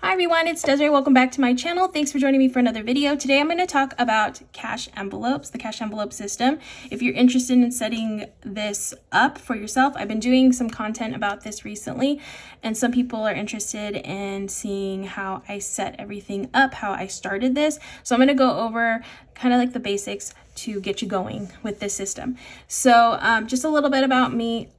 Hi everyone, it's Desiree. Welcome back to my channel. Thanks for joining me for another video. Today I'm going to talk about cash envelopes, the cash envelope system. If you're interested in setting this up for yourself, I've been doing some content about this recently, and some people are interested in seeing how I set everything up, how I started this. So I'm going to go over kind of like the basics to get you going with this system. So just a little bit about me.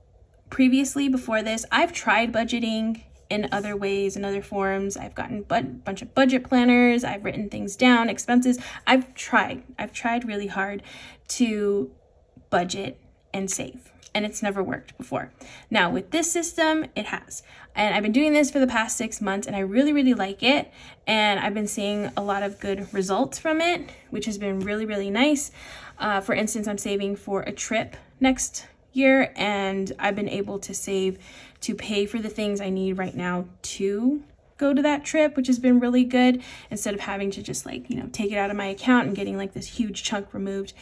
Previously, before this, I've tried budgeting in other ways, in other forms. I've gotten a bunch of budget planners. I've written things down, expenses. I've tried really hard to budget and save, and it's never worked before. Now with this system, it has. And I've been doing this for the past 6 months, and I really like it. And I've been seeing a lot of good results from it, which has been really nice. For instance, I'm saving for a trip next year, and I've been able to save to pay for the things I need right now to go to that trip, which has been really good, instead of having to just like, take it out of my account and getting like this huge chunk removed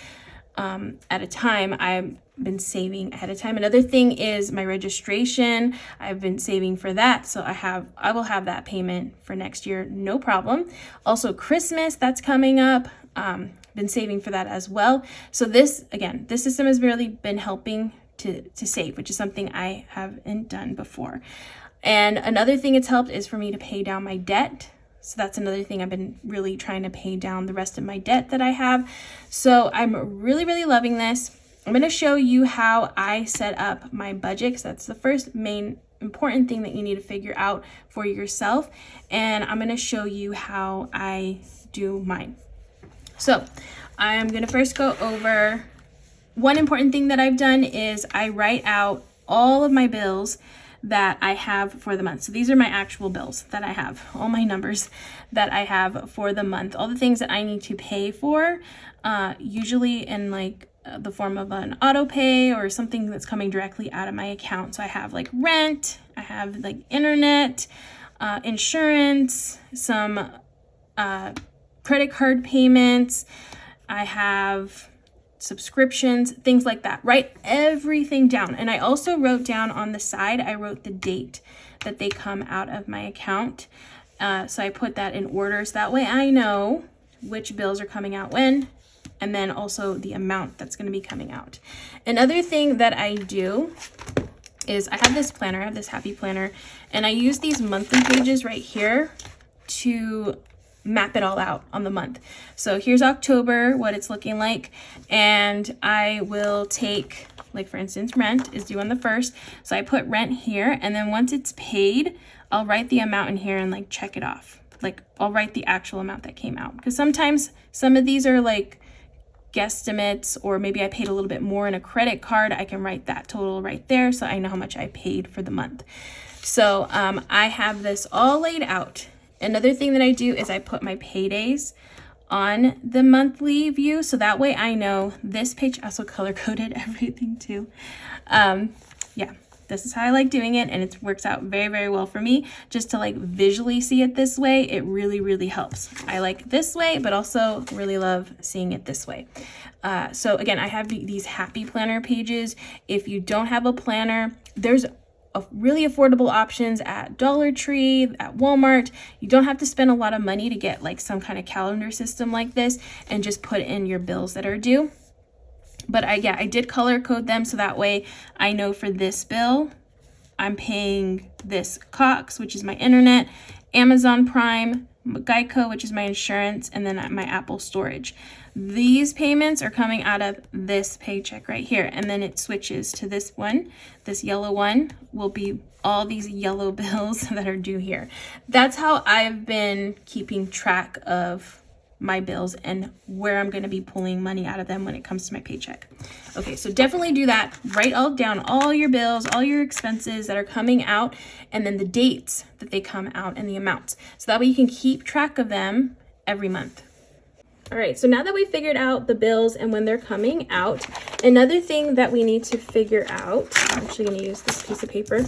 at a time. I've been saving ahead of time. Another thing is my registration. I've been saving for that, so I will have that payment for next year, no problem. Also Christmas, that's coming up. Been saving for that as well. So this system has really been helping to save, which is something I haven't done before. And another thing it's helped is for me to pay down my debt. So that's another thing. I've been really trying to pay down the rest of my debt that I have. So I'm really loving this. I'm going to show you how I set up my budget, because that's the first main important thing that you need to figure out for yourself. And I'm going to show you how I do mine. So I'm going to first go over one important thing that I've done is I write out all of my bills that I have for the month. So these are my actual bills that I have, all my numbers that I have for the month, all the things that I need to pay for, usually in like the form of an auto pay or something that's coming directly out of my account. So I have like rent, I have like internet, insurance, some credit card payments, I have subscriptions, things like that. Write everything down. And I also wrote down on the side, I wrote the date that they come out of my account. So I put that in order, so that way I know which bills are coming out when, and then also the amount that's going to be coming out. Another thing that I do is I have this planner, I have this happy planner, and I use these monthly pages right here to map it all out on the month. So here's October, what it's looking like, and I will take, like for instance, rent is due on the 1st, so I put rent here, and then once it's paid, I'll write the amount in here and like check it off. Like I'll write the actual amount that came out, because sometimes some of these are like guesstimates, or maybe I paid a little bit more in a credit card. I can write that total right there, so I know how much I paid for the month. So I have this all laid out. Another thing that I do is I put my paydays on the monthly view, so that way I know this page. Also color coded everything too. Yeah, this is how I like doing it, and it works out very well for me. Just to like visually see it this way, it really helps. I like this way, but also really love seeing it this way. So again, I have these happy planner pages. If you don't have a planner, there's really affordable options at Dollar Tree, at Walmart. You don't have to spend a lot of money to get like some kind of calendar system like this and just put in your bills that are due. But I did color code them, so that way I know for this bill I'm paying this Cox, which is my internet, Amazon Prime, Geico, which is my insurance, and then my Apple storage. These payments are coming out of this paycheck right here, and then it switches to this one. This yellow one will be all these yellow bills that are due here. That's how I've been keeping track of my bills and where I'm going to be pulling money out of them when it comes to my paycheck. Okay, so definitely do that. Write all down all your bills, all your expenses that are coming out, and then the dates that they come out and the amounts. So that way you can keep track of them every month. All right, so now that we figured out the bills and when they're coming out, another thing that we need to figure out, I'm actually going to use this piece of paper.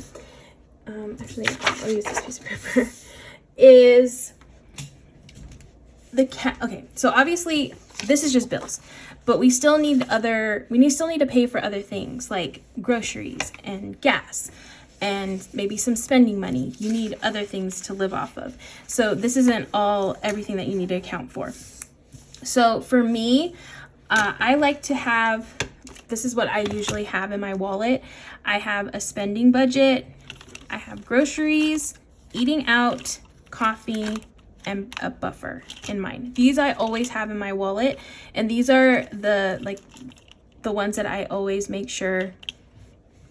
Actually, I'll use this piece of paper, is okay, so obviously this is just bills, but we still need to pay for other things like groceries and gas and maybe some spending money. You need other things to live off of. So this isn't all everything that you need to account for. So for me, I like to have, this is what I usually have in my wallet. I have a spending budget, I have groceries, eating out, coffee, and a buffer in mine. These I always have in my wallet, and these are the ones that I always make sure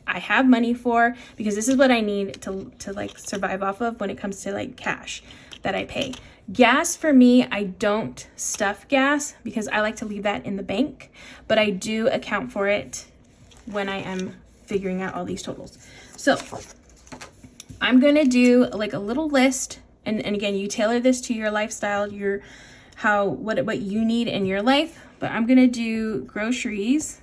I have money for, because this is what I need to like survive off of when it comes to like cash that I pay. Gas for me, I don't stuff gas because I like to leave that in the bank, but I do account for it when I am figuring out all these totals. So I'm gonna do like a little list, and again, you tailor this to your lifestyle, what you need in your life, but I'm gonna do groceries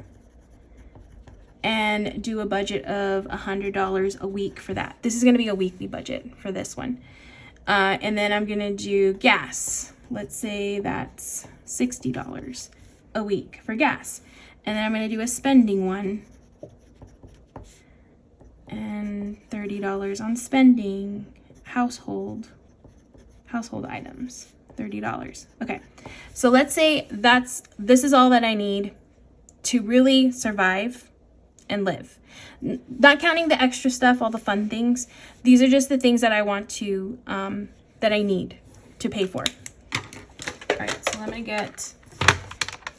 and do a budget of $100 a week for that. This is gonna be a weekly budget for this one. And then I'm gonna do gas. Let's say that's $60 a week for gas. And then I'm gonna do a spending one and $30 on spending, household items, $30. Okay, so let's say this is all that I need to really survive and live. Not counting the extra stuff, all the fun things. These are just the things that I want to, that I need to pay for. All right, so I'm gonna get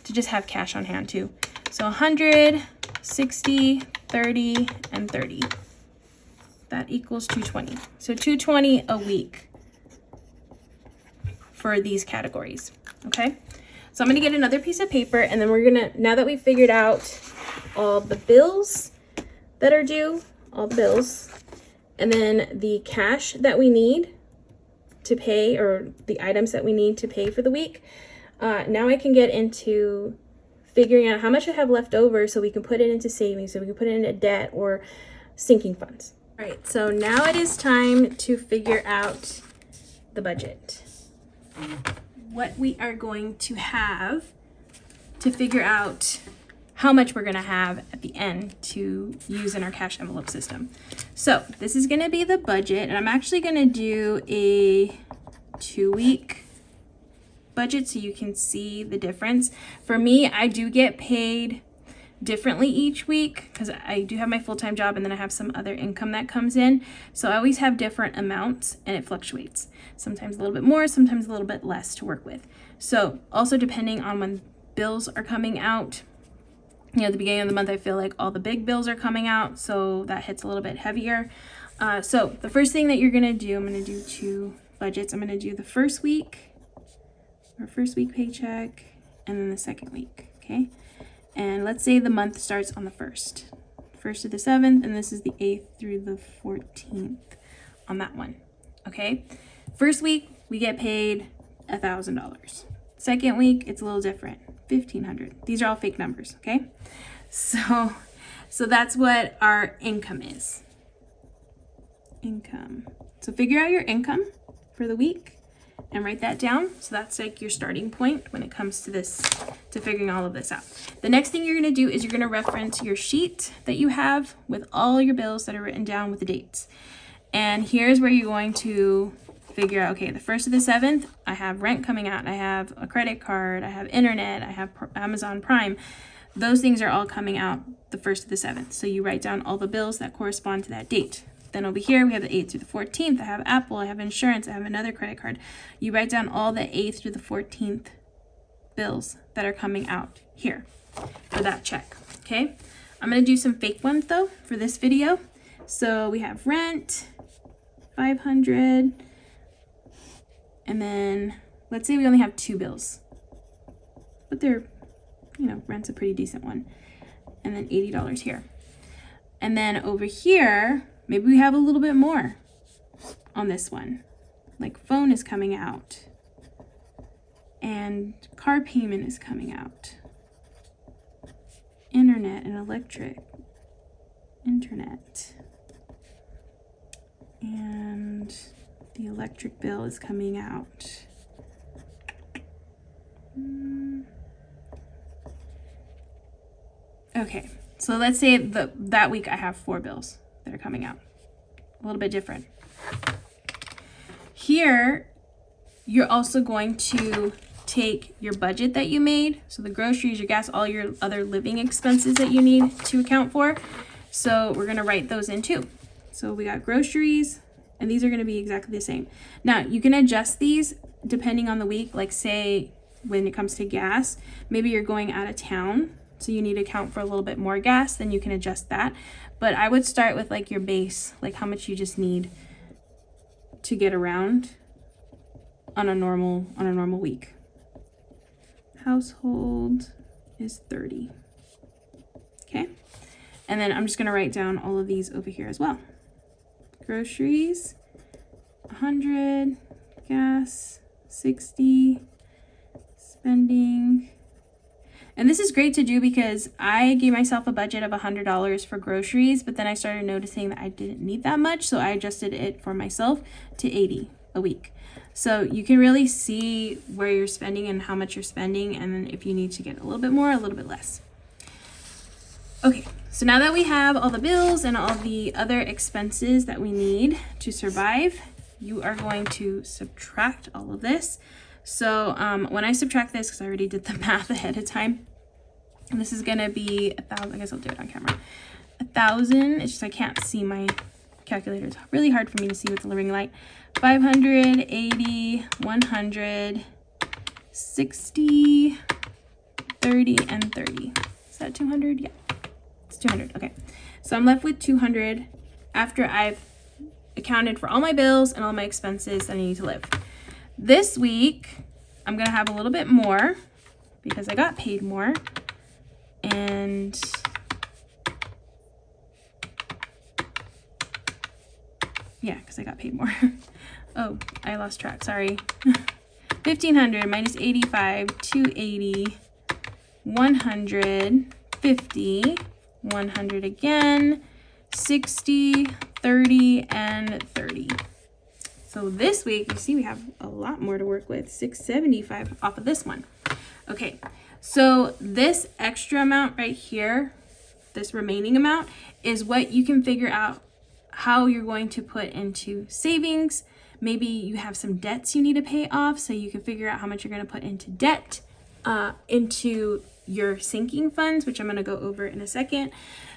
to just have cash on hand too. So 100, 60, 30, and 30. That equals 220. So 220 a week for these categories, okay? So I'm gonna get another piece of paper, and then we're gonna, now that we've figured out all the bills that are due, all the bills, and then the cash that we need to pay, or the items that we need to pay for the week, now I can get into figuring out how much I have left over so we can put it into savings, so we can put it into debt or sinking funds. All right, so now it is time to figure out the budget. What we are going to have to figure out how much we're gonna have at the end to use in our cash envelope system. So this is gonna be the budget, and I'm actually gonna do a 2-week budget so you can see the difference. For me, I do get paid differently each week because I do have my full-time job, and then I have some other income that comes in. So I always have different amounts, and it fluctuates. Sometimes a little bit more, sometimes a little bit less to work with. So also depending on when bills are coming out, you know, at the beginning of the month, I feel like all the big bills are coming out, so that hits a little bit heavier. So the first thing that you're gonna do, I'm gonna do 2 budgets. I'm gonna do the first week, or first week paycheck, and then the second week, okay? And let's say the month starts on the 1st to the 7th, and this is the 8th through the 14th on that one, okay? First week, we get paid $1,000. Second week, it's a little different, $1,500. These are all fake numbers, okay? So that's what our income is. Income. So figure out your income for the week and write that down. So that's like your starting point when it comes to this, to figuring all of this out. The next thing you're gonna do is you're gonna reference your sheet that you have with all your bills that are written down with the dates. And here's where you're going to figure out, okay, the 1st to the 7th, I have rent coming out, I have a credit card, I have internet, I have Amazon Prime. Those things are all coming out the 1st to the 7th. So you write down all the bills that correspond to that date. Then over here, we have the 8th through the 14th. I have Apple, I have insurance, I have another credit card. You write down all the 8th through the 14th bills that are coming out here for that check, okay? I'm gonna do some fake ones though for this video. So we have rent, 500, and then let's say we only have 2 bills, but they're, you know, rent's a pretty decent one. And then $80 here. And then over here, maybe we have a little bit more on this one. Like phone is coming out, and car payment is coming out. Internet and electric. Internet. And the electric bill is coming out. Okay, so let's say that week I have 4 bills that are coming out. a little bit different. Here, you're also going to take your budget that you made, so the groceries, your gas, all your other living expenses that you need to account for. So we're going to write those in too. So we got groceries, and these are going to be exactly the same. Now, you can adjust these depending on the week. Like say when it comes to gas, maybe you're going out of town, so you need to account for a little bit more gas, then you can adjust that. But I would start with like your base, like how much you just need to get around on a normal week. Household is 30. Okay. And then I'm just going to write down all of these over here as well. Groceries, 100, gas, 60, spending. And this is great to do because I gave myself a budget of $100 for groceries, but then I started noticing that I didn't need that much, so I adjusted it for myself to 80 a week. So you can really see where you're spending and how much you're spending, and then if you need to get a little bit more, a little bit less. Okay, so now that we have all the bills and all the other expenses that we need to survive, you are going to subtract all of this. So when I subtract this, because I already did the math ahead of time, and this is going to be 1,000. I guess I'll do it on camera. 1,000. It's just I can't see my calculator. It's really hard for me to see with the ring light. 500, 80, 100, 60, 30, and 30. Is that 200? Yeah, it's 200. Okay, so I'm left with 200 after I've accounted for all my bills and all my expenses that I need to live. This week, I'm gonna have a little bit more because I got paid more, and yeah, because I got paid more. Oh, I lost track, sorry. 1,500 minus 85, 280, 100, 50, 100 again, 60, 30, and 30. So this week, you see we have a lot more to work with, 675 off of this one. Okay, so this extra amount right here, this remaining amount, is what you can figure out how you're going to put into savings. Maybe you have some debts you need to pay off, so you can figure out how much you're going to put into debt, into your sinking funds, which I'm going to go over in a second.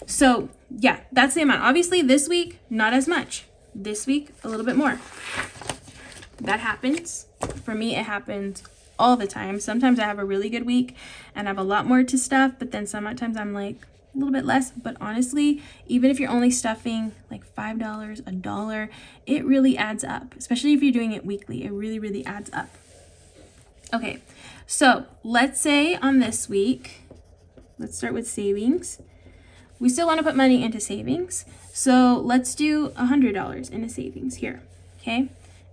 So yeah, that's the amount. Obviously this week, not as much. This week, a little bit more. That happens. For me, it happens all the time. Sometimes I have a really good week and I have a lot more to stuff, but then sometimes I'm like a little bit less. But honestly, even if you're only stuffing like $5, $1, it really adds up, especially if you're doing it weekly. It really, really adds up. Okay, so let's say on this week, let's start with savings. We still want to put money into savings. So let's do $100 into savings here, okay?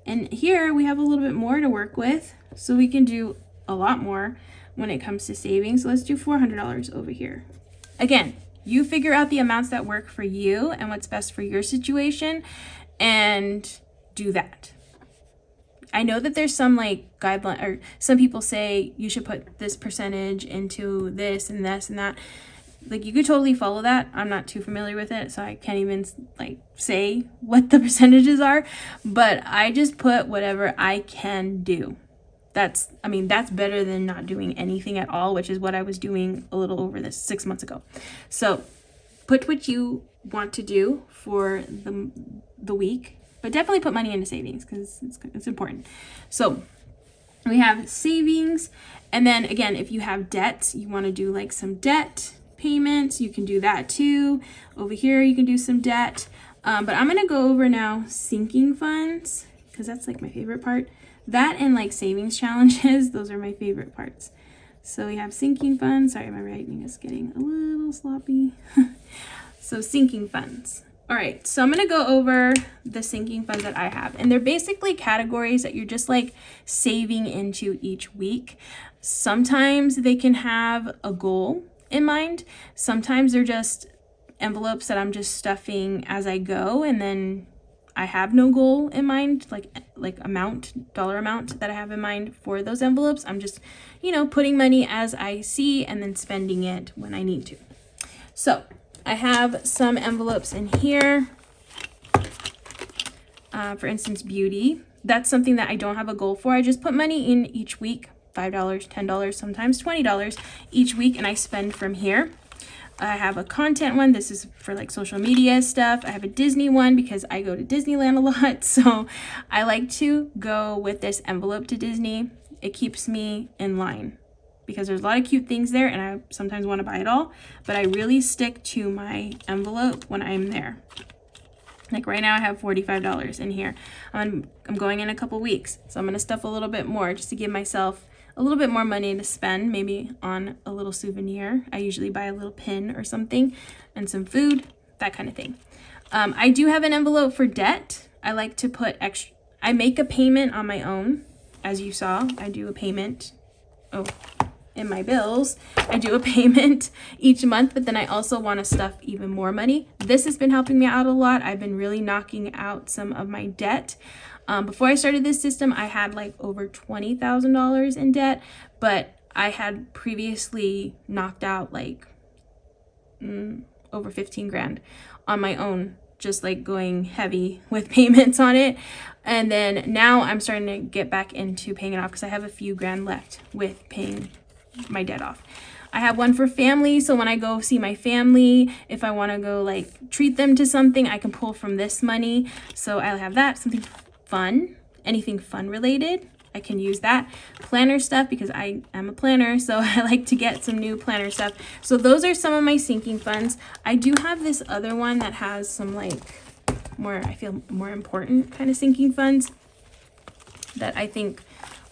And here we have a little bit more to work with, so we can do a lot more when it comes to savings. So let's do $400 over here. Again, you figure out the amounts that work for you and what's best for your situation and do that. I know that there's some like guideline, or some people say you should put this percentage into this and this and that. Like you could totally follow that. I'm not too familiar with it, so I can't even like say what the percentages are, but I just put whatever I can do. That's better than not doing anything at all, which is what I was doing a little over this 6 months ago. So put what you want to do for the week, but definitely put money into savings because it's important. So we have savings, and then again, if you have debts, you want to do like some debt payments, you can do that too. Over here you can do some debt, but I'm gonna go over now sinking funds because that's like my favorite part. That and like savings challenges, those are my favorite parts. So we have sinking funds. Sorry, my writing is getting a little sloppy. So sinking funds. All right, so I'm gonna go over the sinking funds that I have, and they're basically categories that you're just like saving into each week. Sometimes they can have a goal in mind. Sometimes they're just envelopes that I'm just stuffing as I go, and then I have no goal in mind, like amount, dollar amount that I have in mind for those envelopes. I'm just, putting money as I see and then spending it when I need to. So I have some envelopes in here. For instance, beauty. That's something that I don't have a goal for. I just put money in each week, $5, $10, sometimes $20 each week, and I spend from here. I have a content one. This is for like social media stuff. I have a Disney one because I go to Disneyland a lot. So I like to go with this envelope to Disney. It keeps me in line because there's a lot of cute things there and I sometimes want to buy it all, but I really stick to my envelope when I'm there. Like right now I have $45 in here. I'm going in a couple weeks, so I'm going to stuff a little bit more just to give myself a little bit more money to spend, maybe on a little souvenir. I usually buy a little pin or something and some food, that kind of thing. I do have an envelope for debt. I like to put extra, I make a payment on my own. As you saw, I do a payment, in my bills. I do a payment each month, but then I also want to stuff even more money. This has been helping me out a lot. I've been really knocking out some of my debt. Before I started this system, I had like over $20,000 in debt, but I had previously knocked out like over 15 grand on my own, just like going heavy with payments on it. And then now I'm starting to get back into paying it off because I have a few grand left with paying my debt off. I have one for family, so when I go see my family, if I want to go like treat them to something, I can pull from this money. So I'll have that, something fun, anything fun related, I can use that. Planner stuff, because I am a planner, so I like to get some new planner stuff. So those are some of my sinking funds. I do have this other one that has some like more, I feel more important kind of sinking funds that I think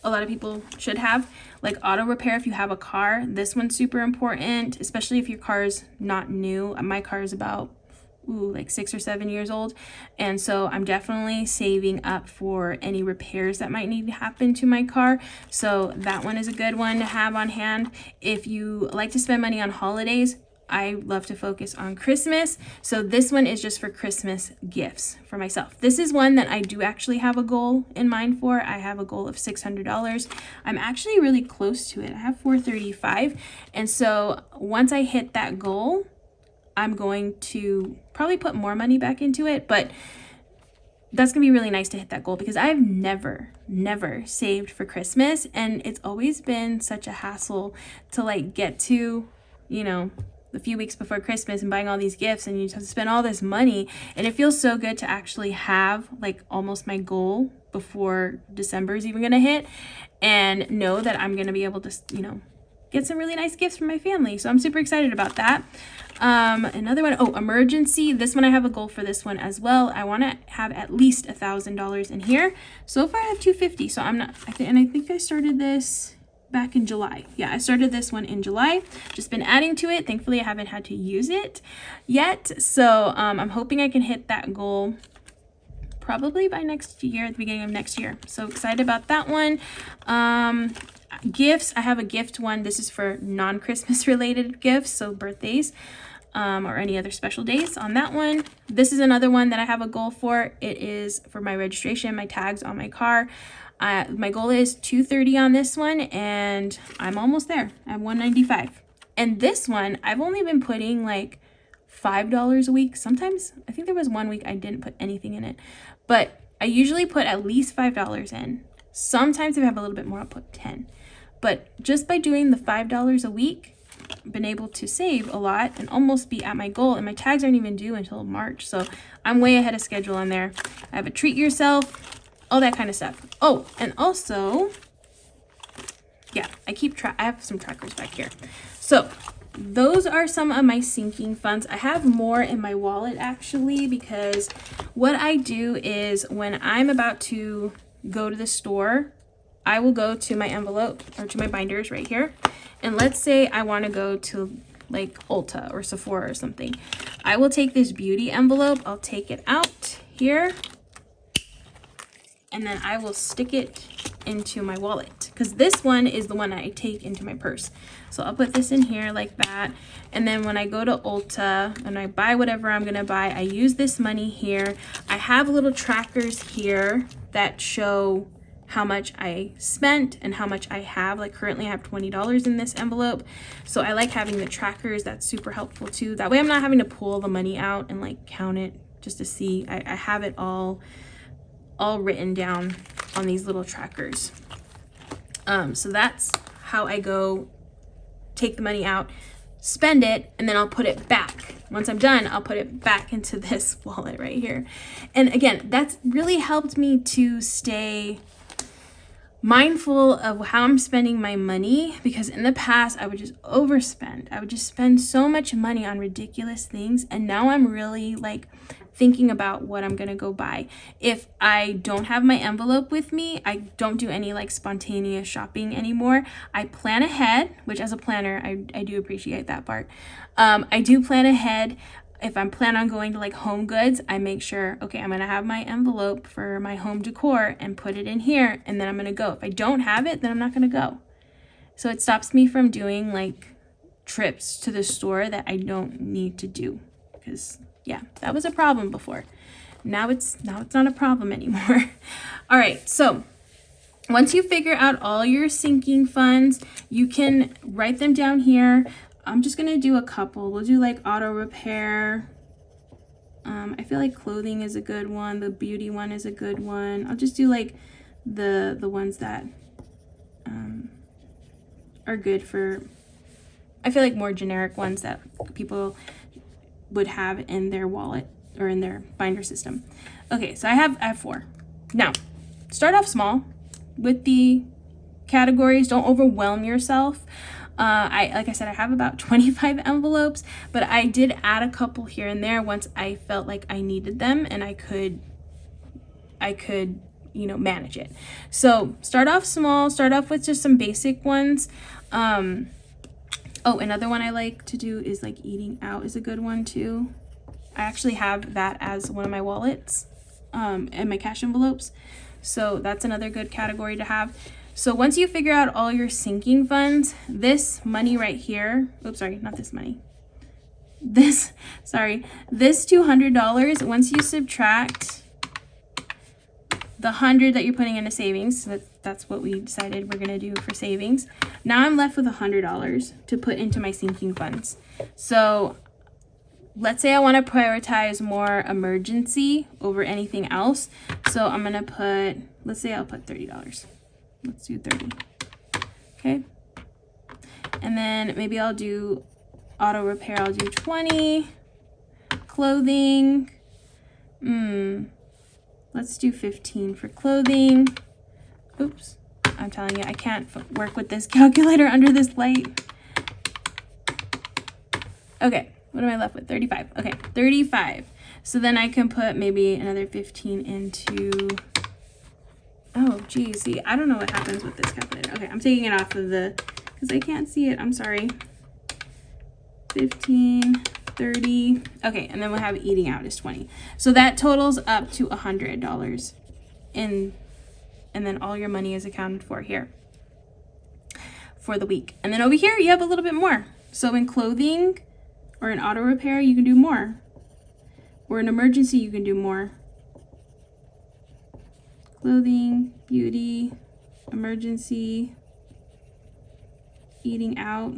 a lot of people should have, like auto repair. If you have a car, this one's super important, especially if your car is not new. My car is about like 6 or 7 years old, and so I'm definitely saving up for any repairs that might need to happen to my car. So that one is a good one to have on hand. If you like to spend money on holidays, I love to focus on Christmas. So this one is just for Christmas gifts for myself. This is one that I do actually have a goal in mind for. I have a goal of $600. I'm actually really close to it. I have $435. And so once I hit that goal, I'm going to probably put more money back into it, but that's gonna be really nice to hit that goal because I've never saved for Christmas, and it's always been such a hassle to like get to, you know, a few weeks before Christmas and buying all these gifts, and you have to spend all this money. And it feels so good to actually have like almost my goal before December is even gonna hit, and know that I'm gonna be able to, you know, get some really nice gifts from my family. So I'm super excited about that. Another one, emergency. This one, I have a goal for this one as well. I want to have at least $1,000 in here. So far I have $250. So I'm not, I think I started this back in July. Yeah, I started this one in July. Just been adding to it. Thankfully, I haven't had to use it yet. So I'm hoping I can hit that goal probably by next year, at the beginning of next year. So excited about that one. Gifts, I have a gift one. This is for non-Christmas related gifts, so birthdays or any other special days on that one. This is another one that I have a goal for. It is for my registration, my tags on my car. My goal is $230 on this one, and I'm almost there. I have $195. And this one, I've only been putting like $5 a week. Sometimes, I think there was one week I didn't put anything in it, but I usually put at least $5 in. Sometimes if I have a little bit more, I'll put 10. But just by doing the $5 a week, I've been able to save a lot and almost be at my goal. And my tags aren't even due until March. So I'm way ahead of schedule on there. I have a treat yourself, all that kind of stuff. Oh, and also, yeah, I have some trackers back here. So those are some of my sinking funds. I have more in my wallet actually, because what I do is when I'm about to go to the store, I will go to my envelope or to my binders right here. And let's say I want to go to like Ulta or Sephora or something. I will take this beauty envelope, I'll take it out here, and then I will stick it into my wallet, because this one is the one I take into my purse. So I'll put this in here like that, and then when I go to Ulta and I buy whatever I'm gonna buy, I use this money here. I have little trackers here that show how much I spent and how much I have. Like currently I have $20 in this envelope, so I like having the trackers. That's super helpful too. That way I'm not having to pull the money out and like count it just to see. I have it all all written down on these little trackers. So that's how I go take the money out, spend it, and then I'll put it back. Once I'm done, I'll put it back into this wallet right here. And again, that's really helped me to stay mindful of how I'm spending my money, because in the past I would just overspend. I would just spend so much money on ridiculous things, and now I'm really like thinking about what I'm gonna go buy. If I don't have my envelope with me, I don't do any like spontaneous shopping anymore. I plan ahead, which as a planner, I do appreciate that part. I do plan ahead. If I'm planning on going to like Home Goods, I make sure, okay, I'm gonna have my envelope for my home decor and put it in here, and then I'm gonna go. If I don't have it, then I'm not gonna go. So it stops me from doing like trips to the store that I don't need to do, because yeah, that was a problem before. Now it's not a problem anymore. All right, so once you figure out all your sinking funds, you can write them down here. I'm just gonna do a couple. We'll do like auto repair. I feel like clothing is a good one. The beauty one is a good one. I'll just do like the ones that are good for, I feel like more generic ones that people would have in their wallet or in their binder system. Okay, so I have 4. Now, start off small with the categories. Don't overwhelm yourself. Like I said, I have about 25 envelopes, but I did add a couple here and there once I felt like I needed them and I could, you know, manage it. So start off small, start off with just some basic ones. Oh, another one I like to do is like eating out is a good one too. I actually have that as one of my wallets, and my cash envelopes. So that's another good category to have. So once you figure out all your sinking funds, this money right here, oops, sorry, not this money. This $200, once you subtract the 100 that you're putting into savings, so that's what we decided we're gonna do for savings. Now I'm left with $100 to put into my sinking funds. So let's say I wanna prioritize more emergency over anything else. So I'm gonna put, let's say I'll put $30. Let's do 30, okay? And then maybe I'll do auto repair, I'll do 20, clothing, let's do 15 for clothing. Oops, I'm telling you, I can't work with this calculator under this light. Okay, what am I left with? 35, okay, 35. So then I can put maybe another 15 into, oh geez, see, I don't know what happens with this calculator. Okay, I'm taking it off of the, because I can't see it, I'm sorry. 15, 30, okay, and then we'll have eating out is 20. So that totals up to $100 and then all your money is accounted for here for the week. And then over here, you have a little bit more. So in clothing or in auto repair, you can do more. Or in emergency, you can do more. Clothing, beauty, emergency, eating out.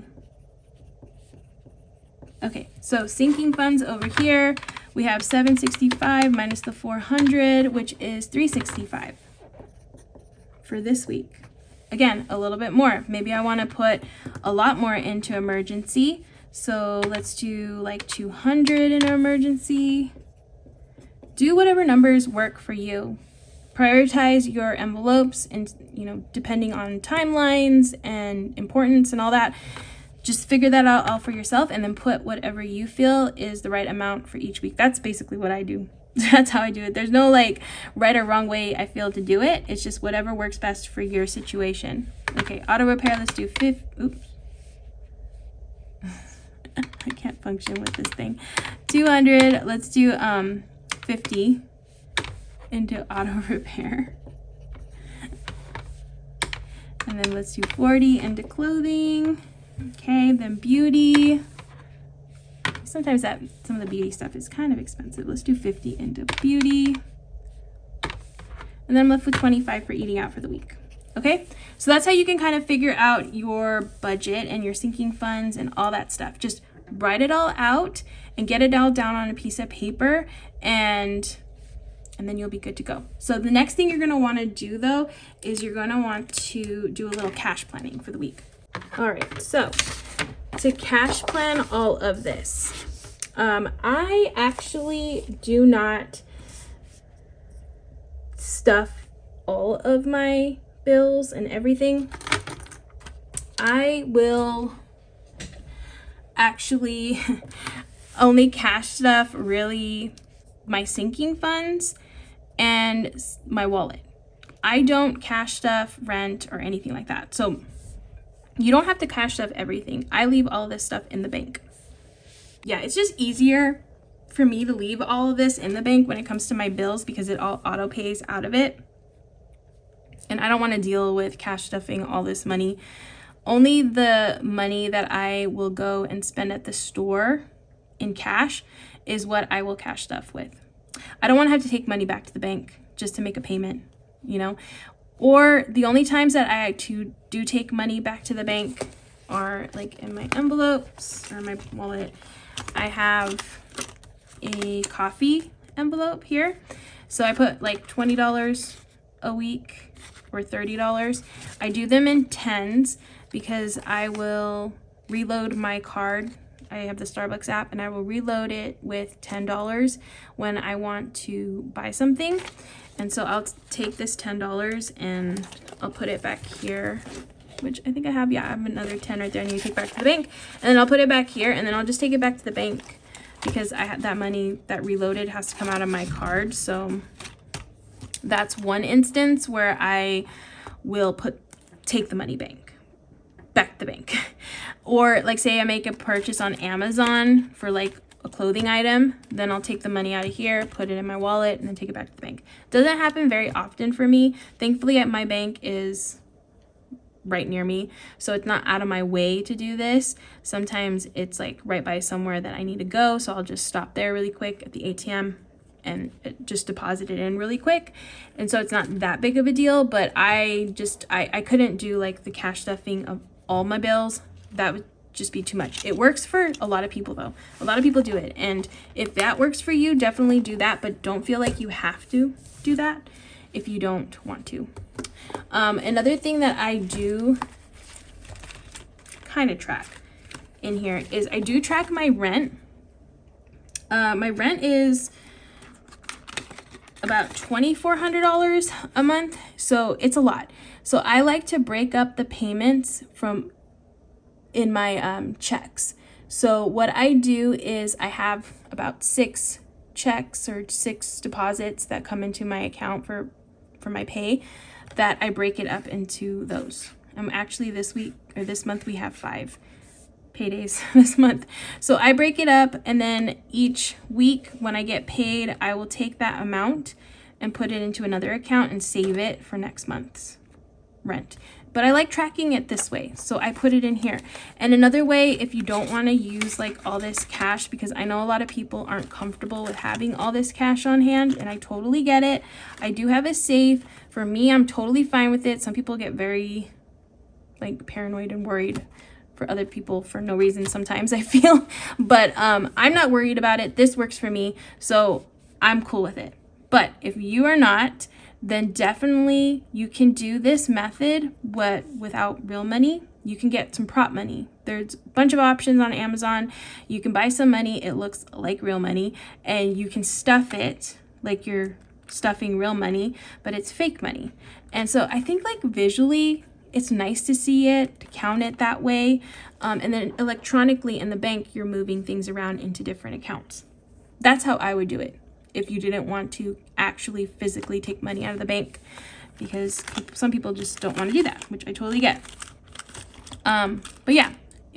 Okay, so sinking funds over here, we have 765 minus the 400, which is 365 for this week. Again, a little bit more. Maybe I want to put a lot more into emergency. So let's do like 200 in emergency. Do whatever numbers work for you. Prioritize your envelopes and, you know, depending on timelines and importance and all that, just figure that out all for yourself and then put whatever you feel is the right amount for each week. That's basically what I do. That's how I do it. There's no like right or wrong way I feel to do it. It's just whatever works best for your situation. Okay, auto repair, let's do oops. I can't function with this thing. 200, let's do 50 into auto repair. And then let's do 40 into clothing. Okay, then beauty. Sometimes some of the beauty stuff is kind of expensive. Let's do 50 into beauty. And then I'm left with 25 for eating out for the week. Okay, so that's how you can kind of figure out your budget and your sinking funds and all that stuff. Just write it all out and get it all down on a piece of paper and and then you'll be good to go. So the next thing you're gonna wanna do though, is you're gonna want to do a little cash planning for the week. All right, so to cash plan all of this, I actually do not stuff all of my bills and everything. I will actually only cash stuff really my sinking funds and my wallet. I don't cash stuff rent or anything like that. So you don't have to cash stuff everything. I leave all this stuff in the bank. Yeah, it's just easier for me to leave all of this in the bank when it comes to my bills because it all auto pays out of it. And I don't want to deal with cash stuffing all this money. Only the money that I will go and spend at the store in cash is what I will cash stuff with. I don't want to have to take money back to the bank just to make a payment, you know? Or the only times that I do take money back to the bank are like in my envelopes or my wallet. I have a coffee envelope here. So I put like $20 a week or $30. I do them in tens because I will reload my card. I have the Starbucks app and I will reload it with $10 when I want to buy something. And so I'll take this $10 and I'll put it back here, which I think I have, yeah, I have another 10 right there I need to take back to the bank. And then I'll put it back here and then I'll just take it back to the bank because I have that money that reloaded has to come out of my card. So that's one instance where I will take the money back to the bank. Or like say I make a purchase on Amazon for like a clothing item, then I'll take the money out of here, put it in my wallet, and then take it back to the bank. Doesn't happen very often for me. Thankfully, my bank is right near me, so it's not out of my way to do this. Sometimes it's like right by somewhere that I need to go, so I'll just stop there really quick at the ATM and just deposit it in really quick. And so it's not that big of a deal, but I couldn't do like the cash stuffing of all my bills. That would just be too much. It works for a lot of people though. A lot of people do it. And if that works for you, definitely do that, but don't feel like you have to do that if you don't want to. Another thing that I do kind of track in here is I do track my rent. My rent is about $2,400 a month, so it's a lot. So I like to break up the payments in my checks. So what I do is I have about 6 checks or 6 deposits that come into my account for my pay, that I break it up into those. Actually this month we have 5 paydays this month. So I break it up, and then each week when I get paid, I will take that amount and put it into another account and save it for next month's rent. But I like tracking it this way, so I put it in here. And another way, if you don't want to use like all this cash, because I know a lot of people aren't comfortable with having all this cash on hand, and I totally get it. I do have a safe. For me, I'm totally fine with it. Some people get very like paranoid and worried for other people for no reason sometimes, I feel. But I'm not worried about it. This works for me, so I'm cool with it. But if you are not, then definitely you can do this method without real money. You can get some prop money. There's a bunch of options on Amazon. You can buy some money, it looks like real money, and you can stuff it like you're stuffing real money, but it's fake money. And so I think like visually it's nice to see it, to count it that way. And then electronically in the bank, you're moving things around into different accounts. That's how I would do it if you didn't want to actually physically take money out of the bank, because some people just don't want to do that, which I totally get. But yeah,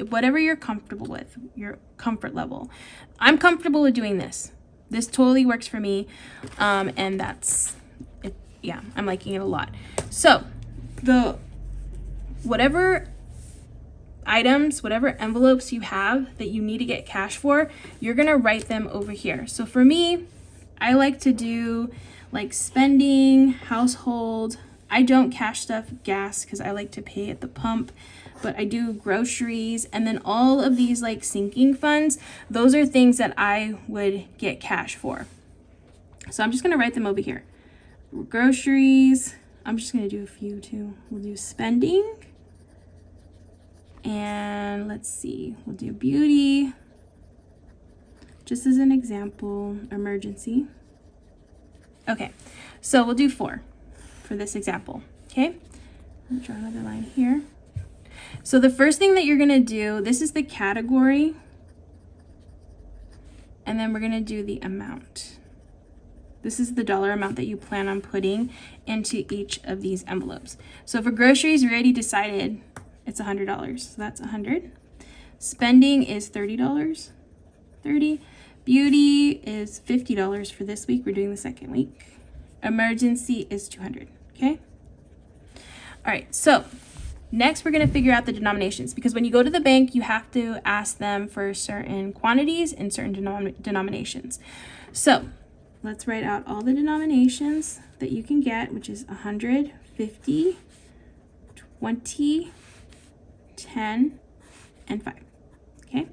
whatever you're comfortable with, your comfort level. I'm comfortable with doing this. This totally works for me. And that's it. Yeah, I'm liking it a lot. So whatever items, whatever envelopes you have that you need to get cash for, you're gonna write them over here. So for me, I like to do like spending, household. I don't cash stuff gas because I like to pay at the pump, but I do groceries, and then all of these like sinking funds, those are things that I would get cash for. So I'm just going to write them over here. Groceries. I'm just going to do a few too. We'll do spending. And let's see. We'll do beauty. Just as an example, emergency. Okay. So we'll do 4 for this example. Okay. I'll draw another line here. So the first thing that you're going to do, this is the category. And then we're going to do the amount. This is the dollar amount that you plan on putting into each of these envelopes. So for groceries, we already decided it's $100. So that's 100. Spending is $30. 30. Beauty is $50 for this week. We're doing the second week. Emergency is 200. Okay. All right. So next, we're going to figure out the denominations, because when you go to the bank, you have to ask them for certain quantities and certain denominations. So let's write out all the denominations that you can get, which is 100, 50, 20, 10, and 5. Okay.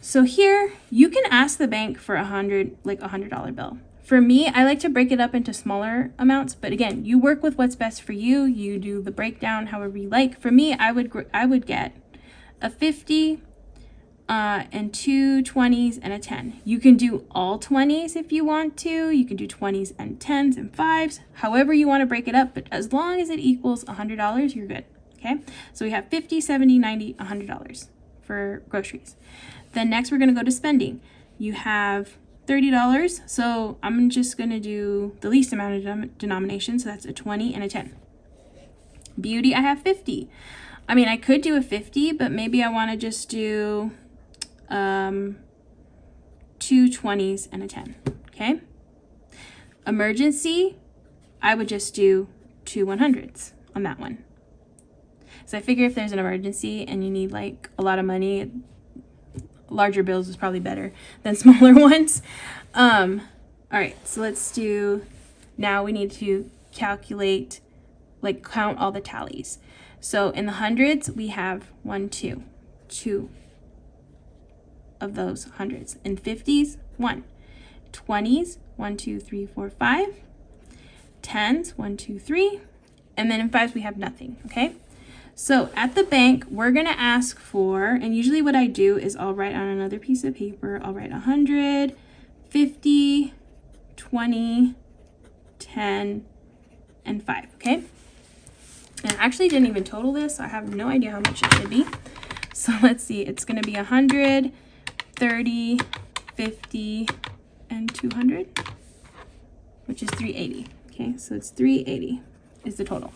So here you can ask the bank for $100 bill. For me, I like to break it up into smaller amounts, but again, you work with what's best for you. You do the breakdown however you like. For me, I would get a 50 and 2 20s and a 10. You can do all 20s if you want to. You can do 20s and 10s and 5s, however you want to break it up, but as long as it equals $100, you're good. Okay, so we have 50, 70, 90, $100 for groceries. Then next we're going to go to spending. You have $30, so I'm just going to do the least amount of denomination, so that's a 20 and a 10. Beauty, I have 50. I mean, I could do a 50, but maybe I want to just do 2 20s and a 10. Okay. Emergency, I would just do 2 100s on that one. So I figure if there's an emergency and you need like a lot of money, larger bills is probably better than smaller ones. All right, so let's do, now we need to calculate, like count all the tallies. So in the hundreds, we have 1, 2 of those hundreds. In 50s, 1. 20s, 1, 2, 3, 4, 5. 10s, 1, 2, 3. And then in 5s, we have nothing, okay? So at the bank, we're going to ask for, and usually what I do is I'll write on another piece of paper, I'll write 100, 50, 20, 10, and 5, okay? And I actually didn't even total this, so I have no idea how much it should be. So let's see, it's going to be 100, 30, 50, and 200, which is 380, okay? So it's 380 is the total.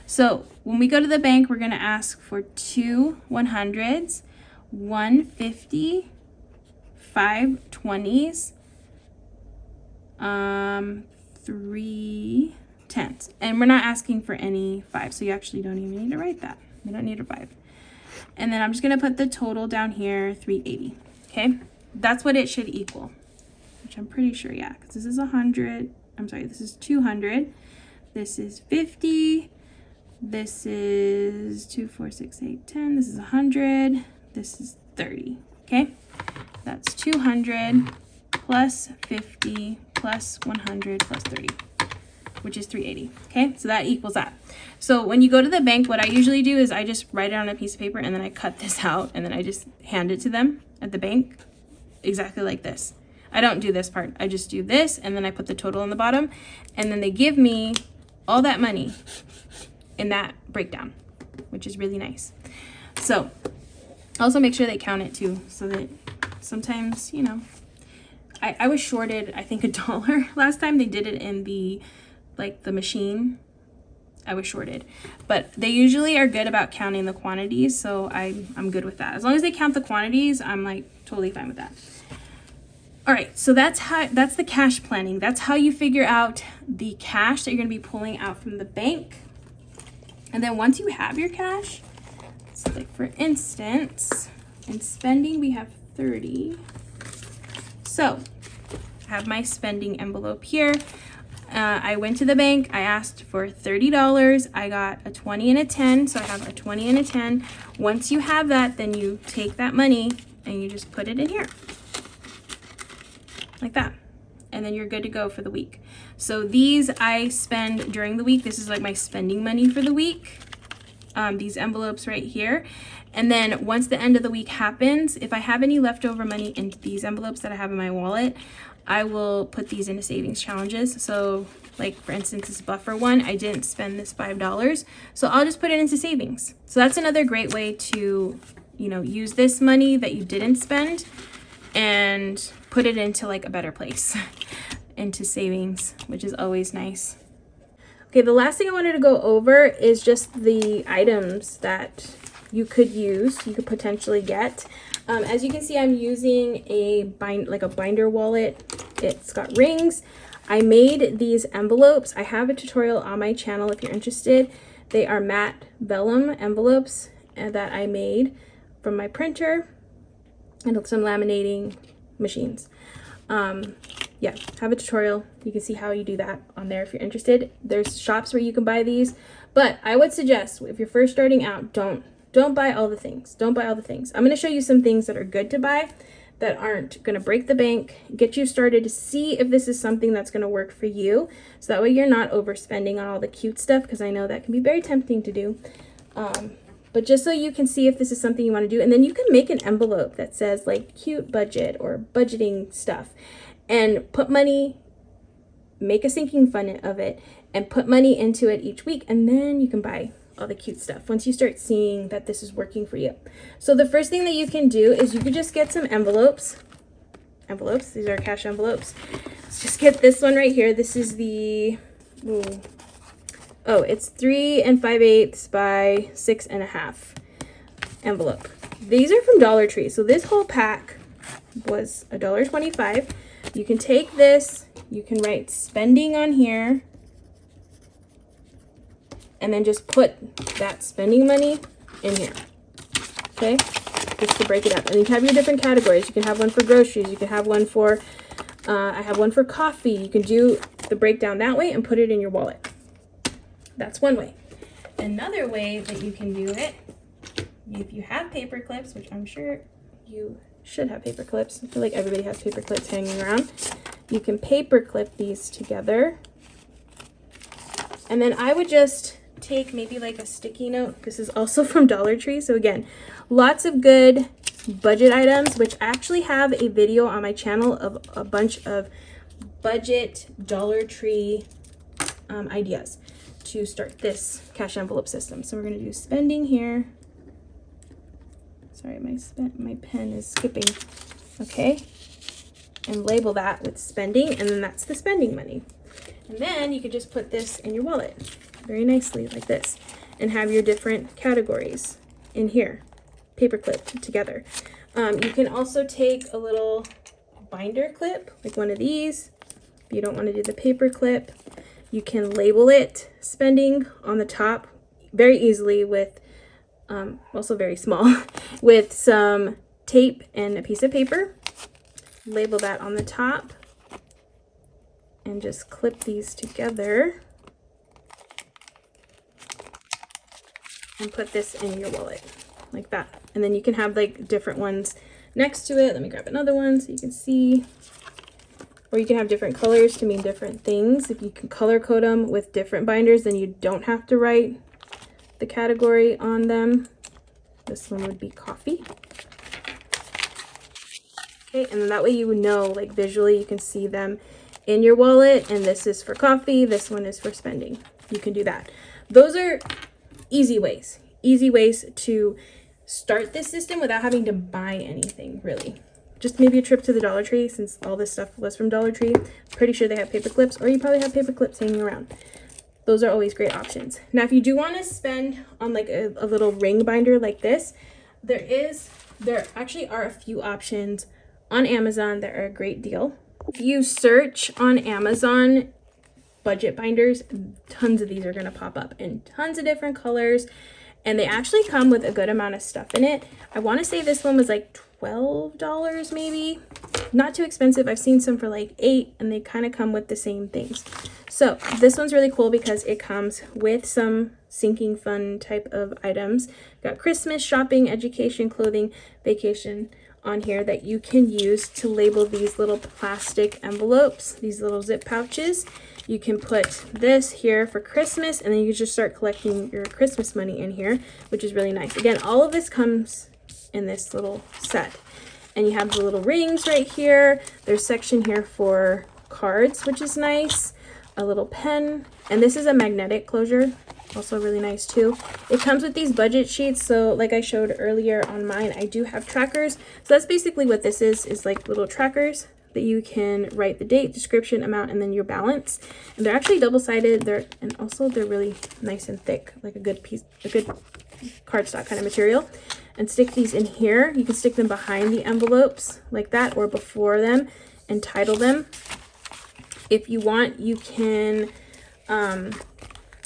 So when we go to the bank, we're going to ask for 2 100s, 1 50, 5 20s, 3 10s. And we're not asking for any 5, so you actually don't even need to write that. We don't need a 5. And then I'm just going to put the total down here, 380. Okay? That's what it should equal, which I'm pretty sure, yeah, because this is 100. I'm sorry, this is 200. This is 50. This is 2, 4, 6, 8, 10. This is 100. This is 30. Okay? That's 200 plus 50 plus 100 plus 30, which is 380. Okay? So that equals that. So when you go to the bank, what I usually do is I just write it on a piece of paper and then I cut this out and then I just hand it to them at the bank exactly like this. I don't do this part. I just do this and then I put the total on the bottom and then they give me all that money in that breakdown, which is really nice. So also make sure they count it too, so that sometimes, you know, I was shorted, I think $1 last time. They did it in the machine. I was shorted, but they usually are good about counting the quantities, so I'm good with that. As long as they count the quantities, I'm like totally fine with that. All right, so that's the cash planning. That's how you figure out the cash that you're gonna be pulling out from the bank. And then once you have your cash, so like for instance, in spending, we have 30. So I have my spending envelope here. I went to the bank, I asked for $30. I got a 20 and a 10, so I have a 20 and a 10. Once you have that, then you take that money and you just put it in here. Like that. and then you're good to go for the week. So these I spend during the week. This is like my spending money for the week. These envelopes right here. And then once the end of the week happens, if I have any leftover money in these envelopes that I have in my wallet, I will put these into savings challenges. So like for instance, this buffer one, I didn't spend this $5. So I'll just put it into savings. So that's another great way to, you know, use this money that you didn't spend and put it into like a better place, into savings, which is always nice. Okay, the last thing I wanted to go over is just the items that you could use, you could potentially get. As you can see, I'm using a binder wallet. It's got rings. I made these envelopes. I have a tutorial on my channel if you're interested. They are matte vellum envelopes that I made from my printer and some laminating machines. Yeah, have a tutorial. You can see how you do that on there if you're interested. There's shops where you can buy these, but I would suggest if you're first starting out, don't buy all the things. Don't buy all the things. I'm going to show you some things that are good to buy that aren't going to break the bank, get you started to see if this is something that's going to work for you. So that way you're not overspending on all the cute stuff, because I know that can be very tempting to do. But just so you can see if this is something you want to do. And then you can make an envelope that says like cute budget or budgeting stuff and put money, make a sinking fund of it and put money into it each week. And then you can buy all the cute stuff once you start seeing that this is working for you. So the first thing that you can do is you could just get some envelopes. These are cash envelopes. Let's just get this one right here. This is the, it's 3 5/8 by 6 1/2 envelope. These are from Dollar Tree. So this whole pack was $1.25. You can take this, you can write spending on here, and then just put that spending money in here, okay? Just to break it up. And you can have your different categories. You can have one for groceries. You can have one for, I have one for coffee. You can do the breakdown that way and put it in your wallet. That's one way. Another way that you can do it, if you have paper clips, which I'm sure you should have paper clips. I feel like everybody has paper clips hanging around. You can paper clip these together. And then I would just take maybe like a sticky note. This is also from Dollar Tree. So again, lots of good budget items, which I actually have a video on my channel of a bunch of budget Dollar Tree ideas to start this cash envelope system. So we're going to do spending here. Sorry, my pen is skipping. Okay. And label that with spending, and then that's the spending money. And then you could just put this in your wallet very nicely like this and have your different categories in here, paper clipped together. You can also take a little binder clip, like one of these. If you don't want to do the paper clip, you can label it spending on the top very easily with, also very small, with some tape and a piece of paper. Label that on the top and just clip these together and put this in your wallet like that. And then you can have like different ones next to it. Let me grab another one so you can see. Or you can have different colors to mean different things. If you can color code them with different binders, then you don't have to write the category on them. This one would be coffee. Okay, and then that way you would know, like visually, you can see them in your wallet. And this is for coffee. This one is for spending. You can do that. Those are easy ways to start this system without having to buy anything, really. Just maybe a trip to the Dollar Tree, since all this stuff was from Dollar Tree. Pretty sure they have paper clips, or you probably have paper clips hanging around. Those are always great options. Now, if you do want to spend on like a little ring binder like this, there actually are a few options on Amazon that are a great deal. If you search on Amazon budget binders, tons of these are going to pop up in tons of different colors, and they actually come with a good amount of stuff in it. I want to say this one was like $12 maybe. Not too expensive. I've seen some for like $8, and they kind of come with the same things. So this one's really cool because it comes with some sinking fund type of items. Got Christmas, shopping, education, clothing, vacation, on here that you can use to label these little plastic envelopes, these little zip pouches. You can put this here for Christmas, and then you can just start collecting your Christmas money in here, which is really nice. Again, all of this comes in this little set. And you have the little rings right here. There's section here for cards, which is nice. A little pen, and this is a magnetic closure, also really nice too. It comes with these budget sheets, so like I showed earlier on mine, I do have trackers. So that's basically what this is like little trackers that you can write the date, description, amount, and then your balance. And they're actually double-sided. They're really nice and thick, like a good cardstock kind of material. And stick these in here. You can stick them behind the envelopes like that, or before them, and title them. If you want, you can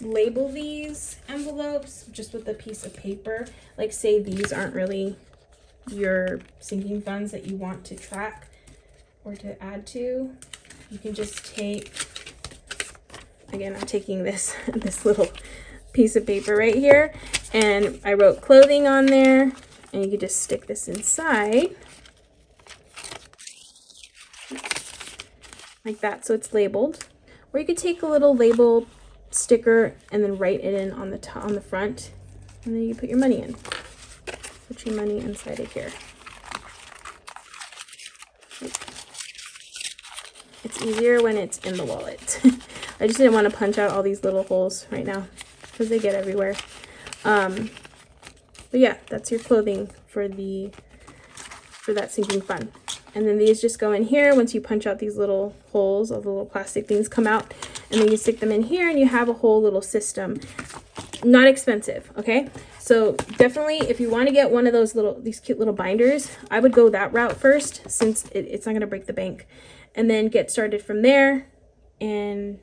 label these envelopes just with a piece of paper. Like, say these aren't really your sinking funds that you want to track or to add to. You can just take, again, I'm taking this little piece of paper right here, and I wrote clothing on there, and you can just stick this inside like that, so it's labeled. Or you could take a little label sticker and then write it in on the top, on the front, and then you put your money in. Put your money inside of here. It's easier when it's in the wallet. I just didn't want to punch out all these little holes right now because they get everywhere. But yeah, that's your clothing for that sinking fund. And then these just go in here. Once you punch out these little holes, all the little plastic things come out, and then you stick them in here, and you have a whole little system. Not expensive, okay? So definitely, if you want to get one of these cute little binders, I would go that route first, since it's not going to break the bank, and then get started from there. And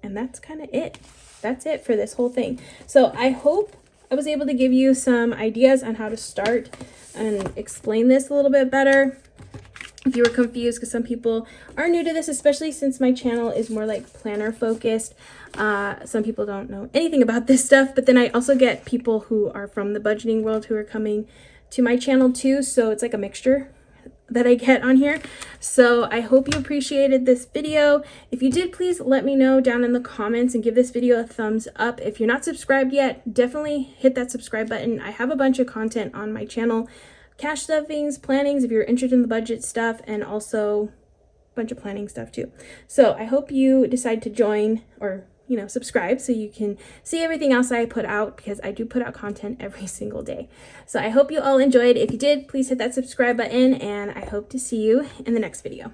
that's kind of it. That's it for this whole thing. So I hope I was able to give you some ideas on how to start and explain this a little bit better. If you were confused, because some people are new to this, especially since my channel is more like planner focused. Some people don't know anything about this stuff, but then I also get people who are from the budgeting world who are coming to my channel too. So it's like a mixture that I get on here. So I hope you appreciated this video. If you did, please let me know down in the comments and give this video a thumbs up. If you're not subscribed yet, definitely hit that subscribe button. I have a bunch of content on my channel. Cash stuffings, plannings, if you're interested in the budget stuff, and also a bunch of planning stuff too. So I hope you decide to join, or subscribe, so you can see everything else I put out, because I do put out content every single day. So I hope you all enjoyed. If you did, please hit that subscribe button, and I hope to see you in the next video.